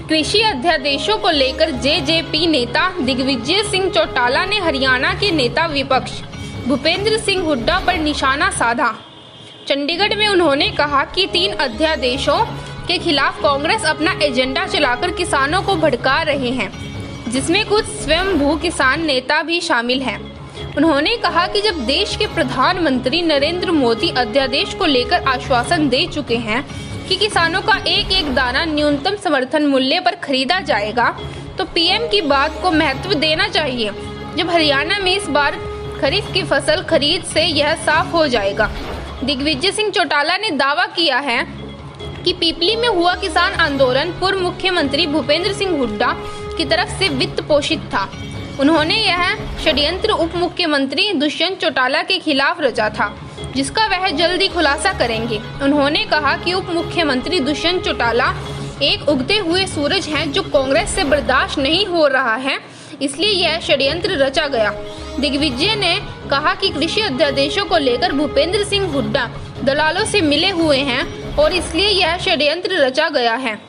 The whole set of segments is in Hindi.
कृषि अध्यादेशों को लेकर जेजेपी नेता दिग्विजय सिंह चौटाला ने हरियाणा के नेता विपक्ष भूपेंद्र सिंह हुड्डा पर निशाना साधा। चंडीगढ़ में उन्होंने कहा कि 3 अध्यादेशों के खिलाफ कांग्रेस अपना एजेंडा चलाकर किसानों को भड़का रहे हैं, जिसमें कुछ स्वयंभू किसान नेता भी शामिल हैं। उन्होंने कहा कि जब देश के प्रधानमंत्री नरेंद्र मोदी अध्यादेश को लेकर आश्वासन दे चुके हैं कि किसानों का एक एक दाना न्यूनतम समर्थन मूल्य पर खरीदा जाएगा, तो पीएम की बात को महत्व देना चाहिए। जब हरियाणा में इस बार खरीफ की फसल खरीद से यह साफ हो जाएगा। दिग्विजय सिंह चौटाला ने दावा किया है कि पीपली में हुआ किसान आंदोलन पूर्व मुख्यमंत्री भूपेंद्र सिंह हुड्डा की तरफ से वित्त पोषित था। उन्होंने यह षड्यंत्र उप मुख्यमंत्री दुष्यंत चौटाला के खिलाफ रचा था, जिसका वह जल्दी खुलासा करेंगे। उन्होंने कहा कि उप मुख्यमंत्री दुष्यंत चौटाला एक उगते हुए सूरज हैं जो कांग्रेस से बर्दाश्त नहीं हो रहा है, इसलिए यह षड्यंत्र रचा गया। दिग्विजय ने कहा कि कृषि अध्यादेशों को लेकर भूपेंद्र सिंह हुड्डा दलालों से मिले हुए हैं और इसलिए यह षड्यंत्र रचा गया है।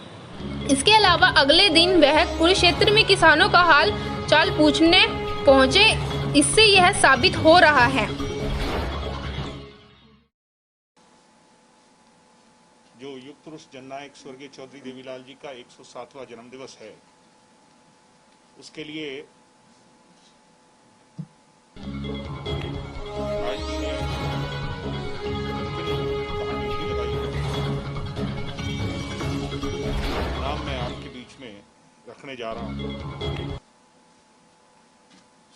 इसके अलावा अगले दिन वह कुरुक्षेत्र में किसानों का हाल चाल पूछने पहुंचे, इससे यह साबित हो रहा है। जो युग पुरुष जननायक स्वर्गीय चौधरी देवीलाल जी का 107वां जन्मदिवस है, उसके लिए पार्टी ने कहानी लगाई नाम मैं आपके बीच में रखने जा रहा हूं।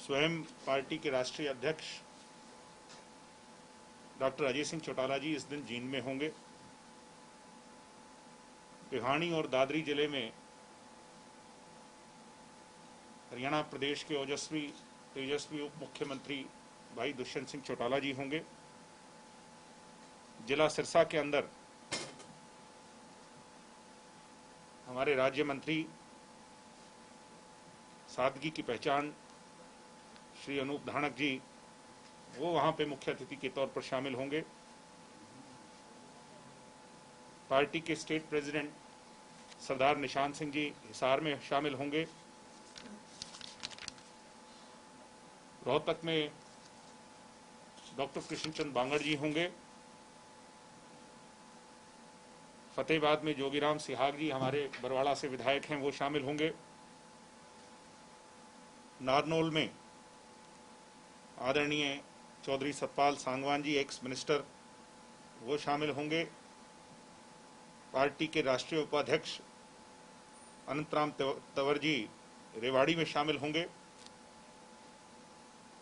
स्वयं पार्टी के राष्ट्रीय अध्यक्ष डॉक्टर अजय सिंह चौटाला जी इस दिन जींद में होंगे। भिवानी और दादरी जिले में हरियाणा प्रदेश के तेजस्वी उप मुख्यमंत्री भाई दुष्यंत सिंह चौटाला जी होंगे। जिला सिरसा के अंदर हमारे राज्य मंत्री सादगी की पहचान श्री अनूप धानक जी, वो वहां पे मुख्य अतिथि के तौर पर शामिल होंगे। पार्टी के स्टेट प्रेसिडेंट सरदार निशान सिंह जी हिसार में शामिल होंगे। रोहतक में डॉक्टर कृष्णचंद बांगड़ जी होंगे। फतेहाबाद में जोगीराम सिहाग जी हमारे बरवाड़ा से विधायक हैं, वो शामिल होंगे। नारनौल में आदरणीय चौधरी सतपाल सांगवान जी एक्स मिनिस्टर, वो शामिल होंगे। पार्टी के राष्ट्रीय उपाध्यक्ष अनंतराम तंवर जी रेवाड़ी में शामिल होंगे।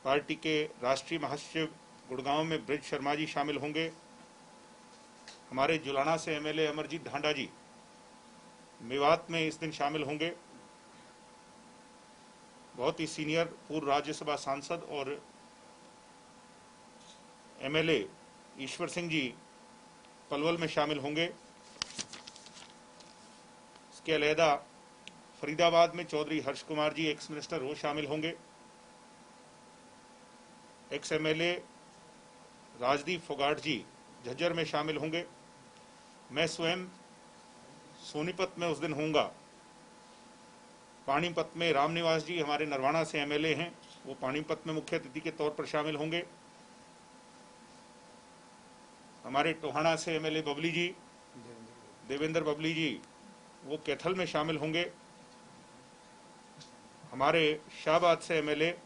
पार्टी के राष्ट्रीय महासचिव गुड़गांव में ब्रिज शर्मा जी शामिल होंगे। हमारे जुलाना से एमएलए अमरजीत ढांडा जी मेवात में इस दिन शामिल होंगे। बहुत ही सीनियर पूर्व राज्यसभा सांसद और एमएलए ईश्वर सिंह जी पलवल में शामिल होंगे। इसके अलहदा फरीदाबाद में चौधरी हर्ष कुमार जी एक्स मिनिस्टर, वो शामिल होंगे। एक्स एमएलए राजदीप फोगाट जी झज्जर में शामिल होंगे। मैं स्वयं सोनीपत में उस दिन होऊंगा। पानीपत में रामनिवास जी हमारे नरवाना से एमएलए हैं, वो पानीपत में मुख्य अतिथि के तौर पर शामिल होंगे। हमारे टोहाना से एमएलए बबली जी, देवेंद्र बबली जी, वो कैथल में शामिल होंगे। हमारे शाहबाद से एमएलए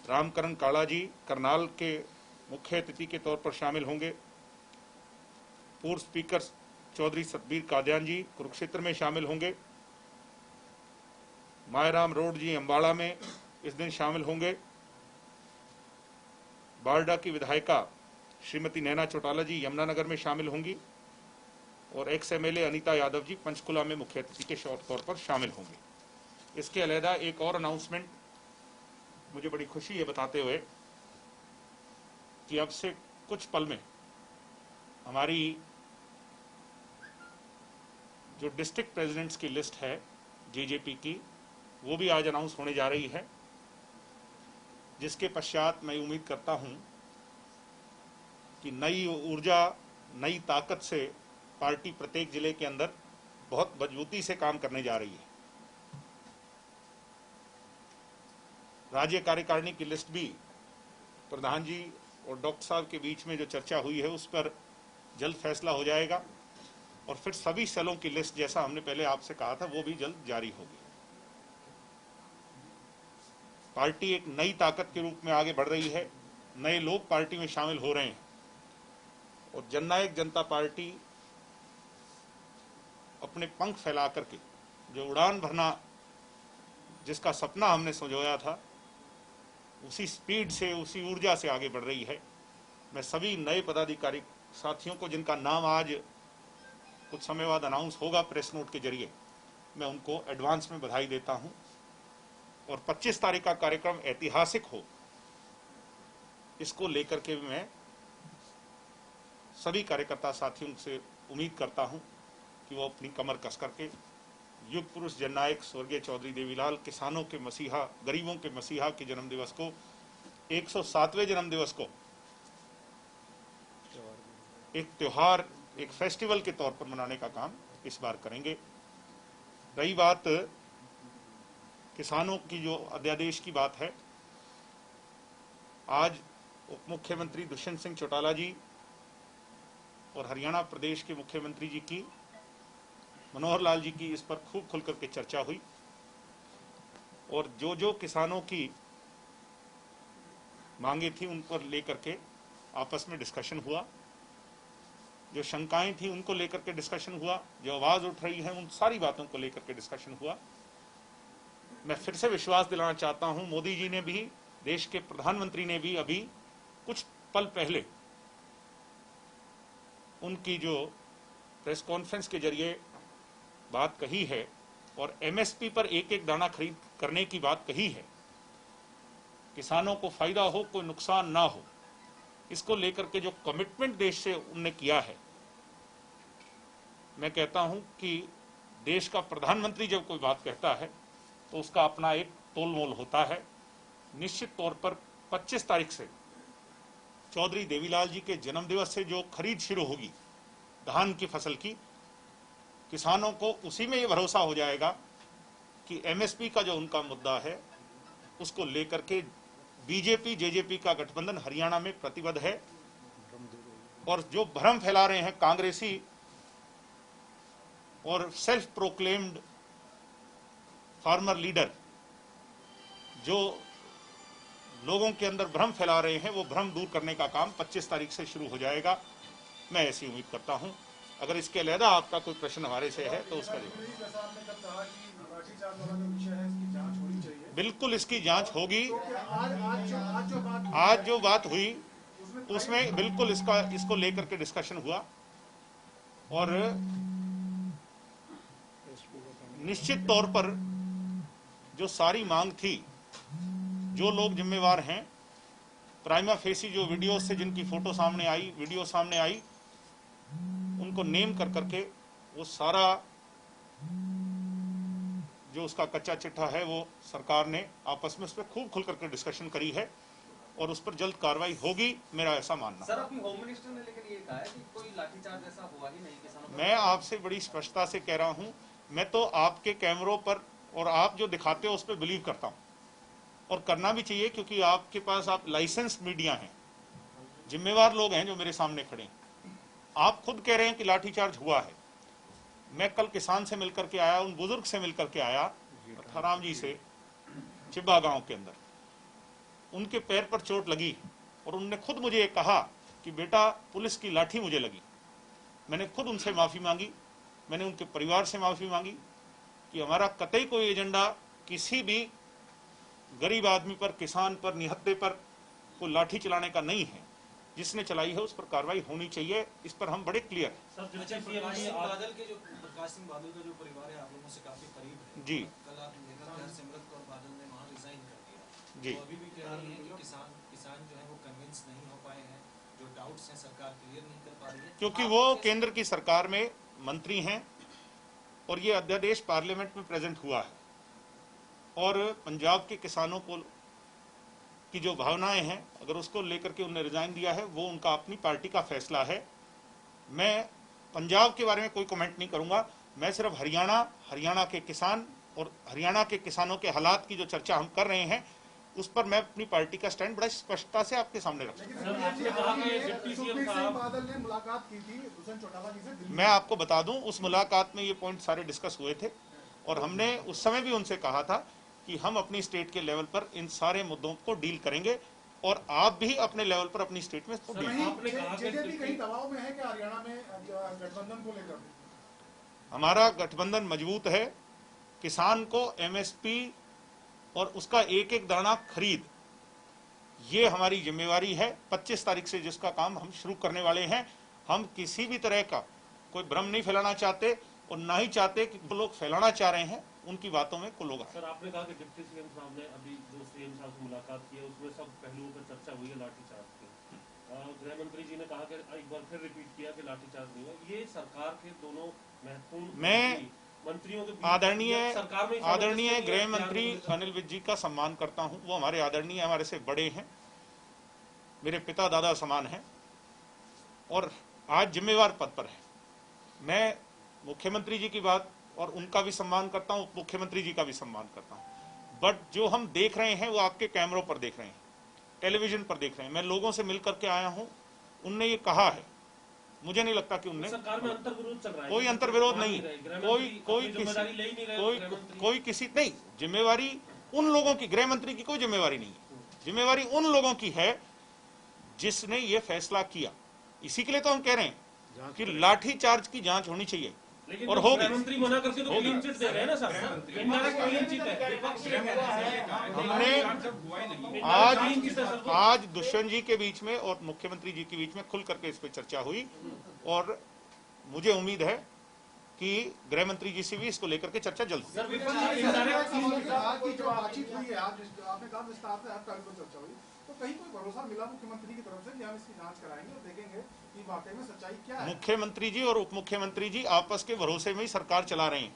रामकरण काला जी करनाल के मुख्य अतिथि के तौर पर शामिल होंगे। पूर्व स्पीकर चौधरी सतबीर कादियान जी कुरुक्षेत्र में शामिल होंगे। मायराम रोड जी अंबाला में इस दिन शामिल होंगे। बारडा की विधायिका श्रीमती नैना चौटाला जी यमुनानगर में शामिल होंगी और एक्स एमएलए अनीता यादव जी पंचकुला में मुख्य अतिथि के तौर पर शामिल होंगे। इसके अलहदा एक और अनाउंसमेंट मुझे बड़ी खुशी है बताते हुए कि अब से कुछ पल में हमारी जो डिस्ट्रिक्ट प्रेसिडेंट्स की लिस्ट है जेजेपी की, वो भी आज अनाउंस होने जा रही है। जिसके पश्चात मैं उम्मीद करता हूं कि नई ऊर्जा, नई ताकत से पार्टी प्रत्येक जिले के अंदर बहुत मजबूती से काम करने जा रही है। राज्य कार्यकारिणी की लिस्ट भी प्रधान जी और डॉक्टर साहब के बीच में जो चर्चा हुई है उस पर जल्द फैसला हो जाएगा और फिर सभी सेलों की लिस्ट, जैसा हमने पहले आपसे कहा था, वो भी जल्द जारी होगी। पार्टी एक नई ताकत के रूप में आगे बढ़ रही है, नए लोग पार्टी में शामिल हो रहे हैं और जननायक जनता पार्टी अपने पंख फैला करके जो उड़ान भरना जिसका सपना हमने संजोया था, उसी स्पीड से, उसी ऊर्जा से आगे बढ़ रही है। मैं सभी नए पदाधिकारी साथियों को, जिनका नाम आज कुछ समय बाद अनाउंस होगा प्रेस नोट के जरिए, मैं उनको एडवांस में बधाई देता हूं और 25 तारीख का कार्यक्रम ऐतिहासिक हो, इसको लेकर के मैं सभी कार्यकर्ता साथियों से उम्मीद करता हूं कि वो अपनी कमर कस करके युग पुरुष जननायक स्वर्गीय चौधरी देवीलाल, किसानों के मसीहा, गरीबों के मसीहा के जन्म दिवस को, 107वें जन्म दिवस को एक त्योहार, एक फेस्टिवल के तौर पर मनाने का काम इस बार करेंगे। रही बात किसानों की, जो अध्यादेश की बात है, आज उप मुख्यमंत्री दुष्यंत सिंह चौटाला जी और हरियाणा प्रदेश के मुख्यमंत्री जी की, मनोहर लाल जी की, इस पर खूब खुलकर के चर्चा हुई और जो किसानों की मांगे थी उन पर लेकर के आपस में डिस्कशन हुआ, जो शंकाएं थी उनको लेकर के डिस्कशन हुआ, जो आवाज उठ रही है उन सारी बातों को लेकर के डिस्कशन हुआ। मैं फिर से विश्वास दिलाना चाहता हूं, मोदी जी ने भी, देश के प्रधानमंत्री ने भी अभी कुछ पल पहले उनकी जो प्रेस कॉन्फ्रेंस के जरिए बात कही है और एमएसपी पर एक एक दाना खरीद करने की बात कही है, किसानों को फायदा हो, कोई नुकसान ना हो, इसको लेकर के जो कमिटमेंट देश से उन्होंने किया है, मैं कहता हूं कि देश का प्रधानमंत्री जब कोई बात कहता है तो उसका अपना एक तोल मोल होता है। निश्चित तौर पर 25 तारीख से चौधरी देवीलाल जी के जन्मदिवस से जो खरीद शुरू होगी धान की फसल की, किसानों को उसी में ये भरोसा हो जाएगा कि एमएसपी का जो उनका मुद्दा है उसको लेकर के बीजेपी जेजेपी का गठबंधन हरियाणा में प्रतिबद्ध है और जो भ्रम फैला रहे हैं कांग्रेसी और सेल्फ प्रोक्लेम्ड फार्मर लीडर, जो लोगों के अंदर भ्रम फैला रहे हैं, वो भ्रम दूर करने का काम 25 तारीख से शुरू हो जाएगा। मैं ऐसी उम्मीद करता हूं। अगर इसके अलहदा आपका कोई प्रश्न हमारे से है तो उसका बिल्कुल इसकी जांच होगी। आज जो बात हुई उसमें बिल्कुल इसको लेकर के डिस्कशन हुआ और निश्चित तौर पर जो सारी मांग थी, जो लोग जिम्मेवार हैं, प्राइमा फेसी जो वीडियो से जिनकी फोटो सामने आई, वीडियो सामने आई, उनको नेम कर करके वो सारा जो उसका कच्चा चिट्ठा है वो सरकार ने आपस में उस पर खूब खुल करके डिस्कशन करी है और उस पर जल्द कार्रवाई होगी, मेरा ऐसा मानना। सर, अपनी होम मिनिस्टर ने लेकिन ये कहा है कि कोई लाठीचार्ज ऐसा हुआ ही नहीं किसानों पर। मैं आपसे बड़ी स्पष्टता से कह रहा हूं, मैं तो आपके कैमरों पर और आप जो दिखाते हो उस पर बिलीव करता हूं और करना भी चाहिए, क्योंकि आपके पास आप लाइसेंस मीडिया हैं, जिम्मेवार लोग हैं जो मेरे सामने खड़े हैं। आप खुद कह रहे हैं कि लाठीचार्ज हुआ है। मैं कल किसान से मिलकर के आया, उन बुजुर्ग से मिलकर के आया, थाराम जी से, चिब्बा गांव के अंदर, उनके पैर पर चोट लगी और उन्होंने खुद मुझे कहा कि बेटा पुलिस की लाठी मुझे लगी। मैंने खुद उनसे माफी मांगी, मैंने उनके परिवार से माफी मांगी कि हमारा कतई कोई एजेंडा किसी भी गरीब आदमी पर, किसान पर, निहत्थे पर कोई लाठी चलाने का नहीं है। जिसने चलाई है उस पर कार्रवाई होनी चाहिए, इस पर हम बड़े क्लियर हैं। प्रकाश सिंह बादल का जो परिवार है आप लोगों से काफी करीब है जी। कल आप सिमरत कौर बादल ने वहां रिजाइन कर दिया जी। तो अभी भी कह रही हैं कि किसान जो है वो कन्विंस नहीं हो पाए हैं, जो डाउट्स हैं सरकार क्लियर नहीं कर पा रही है, क्योंकि वो केंद्र की सरकार में मंत्री हैं और ये अध्यादेश पार्लियामेंट में प्रेजेंट हुआ है और पंजाब के किसानों को की जो भावनाएं हैं, अगर उसको लेकर के उन्होंने रिजाइन दिया है, वो उनका अपनी पार्टी का फैसला है। मैं पंजाब के बारे में कोई कमेंट नहीं करूंगा। मैं सिर्फ हरियाणा के किसान और हरियाणा के किसानों के हालात की जो चर्चा हम कर रहे हैं, उस पर मैं अपनी पार्टी का स्टैंड बड़ा स्पष्टता से आपके सामने रखता हूं। सुखबीर सिंह बादल ने मुलाकात की थी दुष्यंत चौटाला जी से दिल्ली। मैं आपको बता दूं, उस मुलाकात में ये पॉइंट सारे डिस्कस हुए थे और हमने उस समय भी उनसे कहा था कि हम अपनी स्टेट के लेवल पर इन सारे मुद्दों को डील करेंगे और आप भी अपने लेवल पर अपनी स्टेट में इसको डील करें। जेजेपी कहीं दबाव में है कि हरियाणा में गठबंधन को लेकर? हमारा गठबंधन मजबूत है। किसान को एमएसपी और उसका एक एक दाना खरीद, ये हमारी जिम्मेवारी है। 25 तारीख से जिसका काम हम शुरू करने वाले हैं। हम किसी भी तरह का कोई भ्रम नहीं फैलाना चाहते और ना ही चाहते कि जो लोग फैलाना चाह रहे हैं उनकी बातों में कुल होगा। सर, आपने कहा कि डिप्टी सीएम साहब ने अभी जो सीएम साहब से मुलाकात की है उसमें सब पहलुओं पर चर्चा हुई है लाठीचार्ज की। गृह मंत्री जी ने कहा कि एक बार फिर रिपीट किया कि लाठीचार्ज नहीं हुआ। ये सरकार के दोनों महत्वपूर्ण मंत्रियों के आदरणीय गृह मंत्री अनिल विज जी का सम्मान करता हूं। वो हमारे आदरणीय, हमारे से बड़े हैं, मेरे पिता दादा समान हैं और आज जिम्मेवार पद पर है। मैं मुख्यमंत्री जी की बात और उनका भी सम्मान करता हूं, मुख्यमंत्री जी का भी सम्मान करता हूं। बट जो हम देख रहे हैं वो आपके कैमरों पर देख रहे हैं, टेलीविजन पर देख रहे हैं। मैं लोगों से मिलकर के आया हूं, उनने ये कहा है, मुझे नहीं लगता कि उनने सरकार में अंतर्विरोध चल रहा है। कोई अंतर्विरोध नहीं, कोई किसी नहीं। जिम्मेवारी उन लोगों की, गृह मंत्री की कोई जिम्मेवारी नहीं है। जिम्मेवारी उन लोगों की है जिसने ये फैसला किया। इसी के लिए तो हम कह रहे हैं कि लाठी चार्ज की जांच होनी चाहिए और होगी। मंत्री मना करके तो क्लीन चिट दे रहे हैं ना सर। क्लीन चिट है। हमने आज दुष्यंत जी के बीच में और मुख्यमंत्री जी के बीच में खुल करके इस पर चर्चा हुई और मुझे उम्मीद है कि गृह मंत्री जी से भी इसको लेकर के चर्चा जल्द होगी। तो कहीं कोई भरोसा मिला मुख्यमंत्री की तरफ से कि हम इसकी जांच कराएंगे और देखेंगे कि वाकई में सच्चाई क्या है? मुख्यमंत्री जी और उप मुख्यमंत्री जी आपस के भरोसे में ही सरकार चला रहे हैं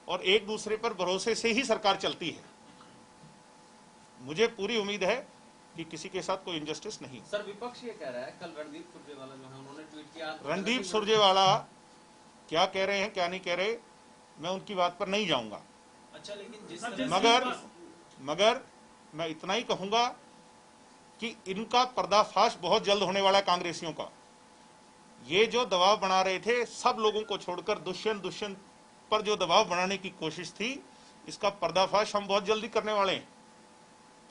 और एक दूसरे पर भरोसे से ही सरकार चलती है। मुझे पूरी उम्मीद है कि किसी के साथ कोई इनजस्टिस नहीं। सर, विपक्ष ये कह रहा है, कल रणदीप सुरजेवाला जो है उन्होंने ट्वीट किया। रणदीप सुरजेवाला क्या कह रहे हैं क्या नहीं कह रहे, मैं उनकी बात पर नहीं जाऊंगा। अच्छा, लेकिन जिस मगर मैं इतना ही कहूंगा कि इनका पर्दाफाश बहुत जल्द होने वाला है कांग्रेसियों का। ये जो दबाव बना रहे थे सब लोगों को छोड़कर दुष्यंत पर जो दबाव बनाने की कोशिश थी, इसका पर्दाफाश हम बहुत जल्दी करने वाले हैं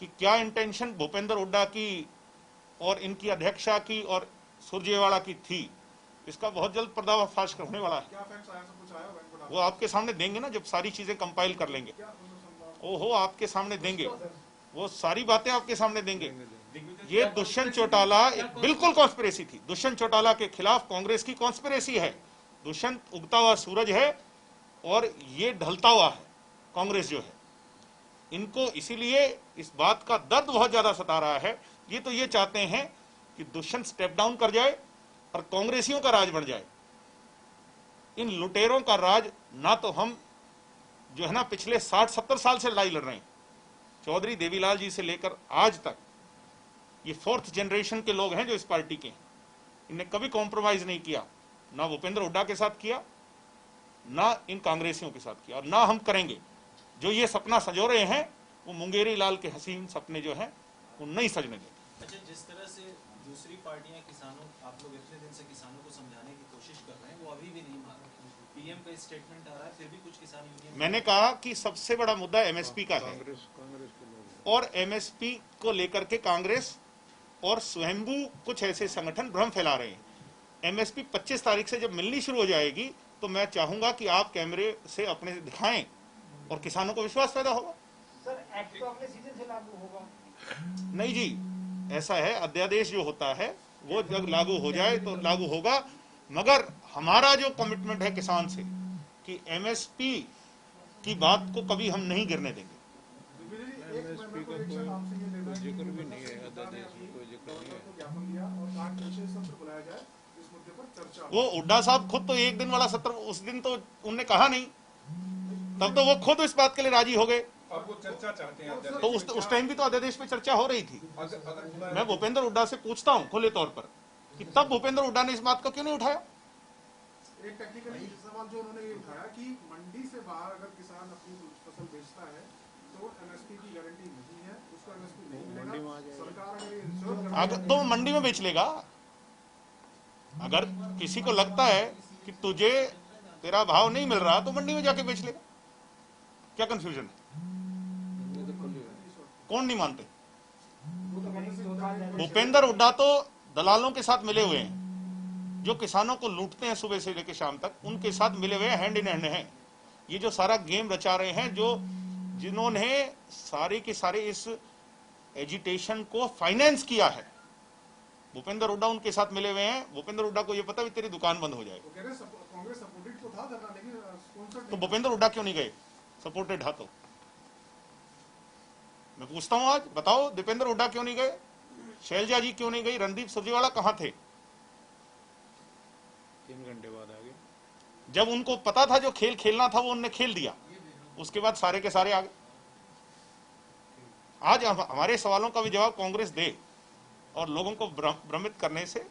कि क्या इंटेंशन भूपेंद्र हुड्डा की और इनकी अध्यक्षा की और सुरजेवाला की थी। इसका बहुत जल्द पर्दाफाश होने वाला है। क्या फैक्ट्स आया, सब कुछ आया? वो आपके सामने देंगे ना, जब सारी चीजें कंपाइल कर लेंगे। ओहो, आपके सामने देंगे, वो सारी बातें आपके सामने देंगे। ये दुष्यंत चौटाला एक बिल्कुल कॉन्स्पिरेसी थी। दुष्यंत चौटाला के खिलाफ कांग्रेस की कॉन्स्पिरेसी है। दुष्यंत उगता हुआ सूरज है और ये ढलता हुआ है कांग्रेस जो है। इनको इसीलिए इस बात का दर्द बहुत ज्यादा सता रहा है। ये तो ये चाहते हैं कि दुष्यंत स्टेप डाउन कर जाए और कांग्रेसियों का राज बन जाए। इन लुटेरों का राज ना तो हम जो है ना पिछले 60-70 साल से लड़ाई लड़ रहे हैं, चौधरी देवीलाल जी से लेकर आज तक। ये 4th जनरेशन के लोग हैं जो इस पार्टी के हैं। इन्हें कभी कॉम्प्रोमाइज नहीं किया, ना भूपेंद्र हुड्डा के साथ किया, ना इन कांग्रेसियों के साथ किया और ना हम करेंगे। जो ये सपना सजो रहे हैं वो मुंगेरी लाल के हसीन सपने जो हैं वो नहीं सजने देंगे। अच्छा, जिस तरह से दूसरी पार्टियां किसानों, आप लोग इतने दिन से किसानों को समझाने की कोशिश कर रहे हैं, वो अभी भी नहीं मान रहे। पीएम का स्टेटमेंट आ रहा है, फिर भी कुछ किसान यूनियन। मैंने कहा कि सबसे बड़ा मुद्दा एमएसपी का है और एमएसपी को लेकर के कांग्रेस और स्वयंभू कुछ ऐसे संगठन भ्रम फैला रहे हैं। एमएसपी 25 तारीख से जब मिलनी शुरू हो जाएगी तो मैं चाहूंगा कि आप कैमरे से अपने दिखाएं और किसानों को विश्वास पैदा होगा। सर, एक्ट तो अगले सीजन से लागू होगा? नहीं जी, ऐसा है, अध्यादेश जो होता है वो जब लागू हो जाए तो लागू होगा। मगर हमारा जो कमिटमेंट है किसान से कि एमएसपी की बात को कभी हम नहीं गिरने देंगे। वो हुड्डा साहब खुद तो एक दिन वाला सत्र, उस दिन तो उनने कहा नहीं, तब तो वो खुद इस बात के लिए राजी हो गए अब वो चर्चा चाहते हैं तो उस टाइम भी तो अध्यादेश पे चर्चा हो रही थी। अगर मैं भूपेंद्र हुड्डा से पूछता हूं खुले तौर पर कि तब भूपेंद्र हुड्डा ने इस बात को क्यों नहीं उठाया? एक टेक्निकली सवाल जो उन्होंने ये उठाया कि मंडी से बाहर अगर किसान अपनी फसल बेचता है तो एमएसपी की गारंटी नहीं है, उसको एमएसपी नहीं मिलेगा। सरकार अगर इंश्योर अगर तो मंडी में बेच लेगा। अगर किसी को लगता है कि तुझे तेरा भाव नहीं मिल रहा तो मंडी में जाके बेच लेगा। क्या कंफ्यूजन है? कौन नहीं मानते? भूपेंद्र हुड्डा तो दलालों के साथ मिले हुए हैं, जो किसानों को लूटते हैं सुबह से लेकर शाम तक, उनके साथ मिले हुए हैंड इन हैंड हैं। ये जो सारा गेम रचा रहे हैं, जो जिन्होंने सारे के सारे इस एजिटेशन को फाइनेंस किया है, भूपेंद्र हुड्डा उनके साथ मिले हुए हैं। भूपेंद्र हुड्डा को ये पता भी तेरी दुकान बंद हो जाएगी। कांग्रेस सपोर्टेड तो था धरना, लेकिन स्पॉन्सर्ड तो भूपेंद्र हुड्डा क्यों नहीं गए? सपोर्टेड था तो मैं पूछता हूं आज, बताओ दीपेंद्र हुड्डा क्यों नहीं गए? शैलजा जी क्यों नहीं गई? रणदीप सुरजेवाला कहां थे? 3 घंटे बाद आ गए। जब उनको पता था जो खेल खेलना था वो उन्होंने खेल दिया, उसके बाद सारे के सारे आ गए। आज हमारे सवालों का भी जवाब कांग्रेस दे और लोगों को भ्रमित करने से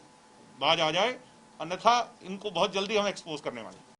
बाज आ जाए, अन्यथा इनको बहुत जल्दी हम एक्सपोज करने वाले हैं।